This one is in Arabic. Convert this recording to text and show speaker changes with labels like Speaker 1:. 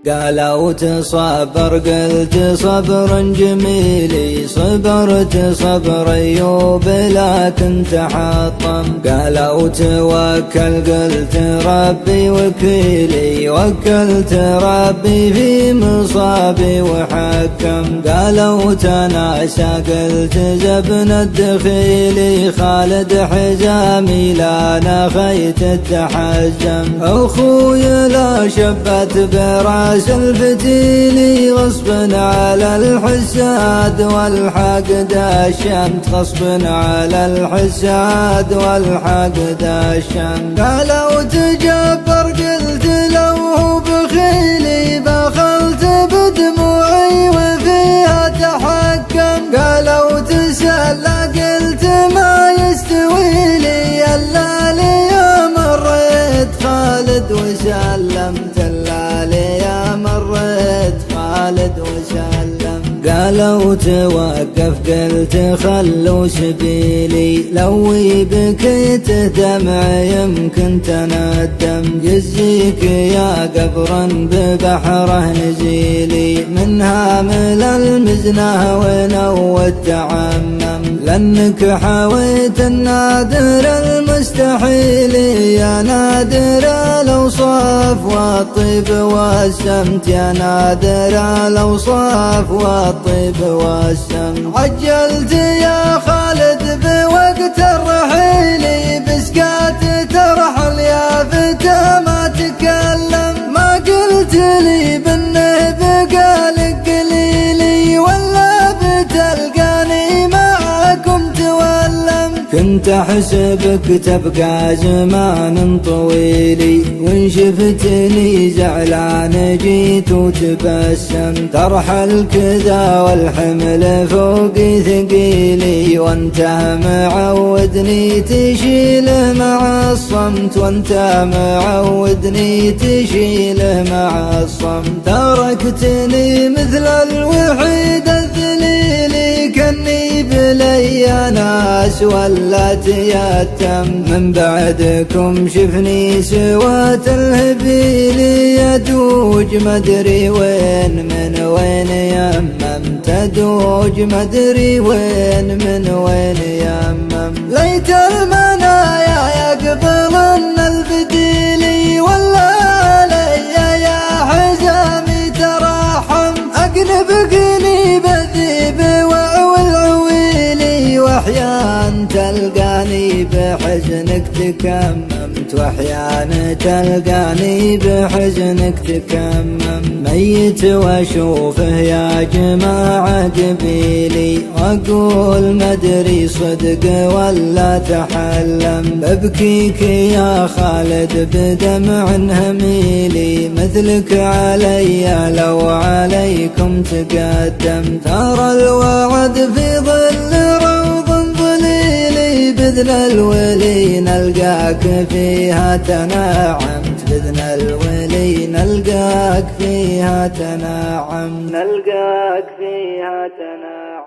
Speaker 1: قالوا تصبر قلت صبر جميلي، صبرت صبر أيوب لا تنتحطم. قالوا توكل قلت ربي وكيلي، وكلت ربي في مصابي وحكم. قالوا تناسى قلت زبن الدخيلي، خالد حزامي لا نخيت التحزم. أخوي لا شبت براس الفتيلي، غصب على الحساد والحقد الشمت، غصب على الحساد والحقد الشمت. قالوا تجبر قلت لو هو بخيلي، بخلت بدموعي وفيها تحكم. قالوا تسلى قلت ما يستوي لي، الليالي يا مريت خالد وسلمت، الليالي يا مريت خالد وسلم. قالوا توقف قلت خلوا سبيلي، لوي بكيت دمع يمكن تندم. جزيك يا قبرا ببحره نزيلي، من هامل المزنه ونوت تعمم. لأنك حويت النادر المستحيل، يا نادر الأوصاف والطيب والسمت، يا نادر الأوصاف والطيب والسمت. عجلت يا خالد بوقت الرحيل، بسكات ترحل يا فتى ما تكلم. ما قلت لي بانه بقالك قليلي، ولا بتلقاني معاكم تولم. كنت احسبك تبقى زمان طويلي، وان شفتني زعلان جيت وتبسم. ترحل كذا والحمل فوقي ثقيلي، وانت معودني تشيله مع الصمت، وانت معودني تشيله مع الصمت. تركتني مثل الوحيد الذليل، كني بلي ناس ولا تيتم. من بعدكم شفني سوات الهبيل، يدوج مدري وين من وين يمم. تدوج مدري وين من وين يمم. ليت المنايا يقبلن البديل، ولا علي يا حزامي تراحم. أقنبقني بذيب والعويلي، وأحيان تلقاني بحزنك تكممت، وأحيان تلقاني بحزنك تكمم. ميت واشوفه يا جماعة قبيلي، واقول مدري صدق ولا تحلم. ببكيك يا خالد بدمع هميلي، مثلك علي لو عليكم تقدم. ترى الوعد في ظل روض ظليلي، بإذن الولي نلقاك فيها تناعمت، بإذن الولي نلقاك فيها تناعم، نلقاك فيها تناعم.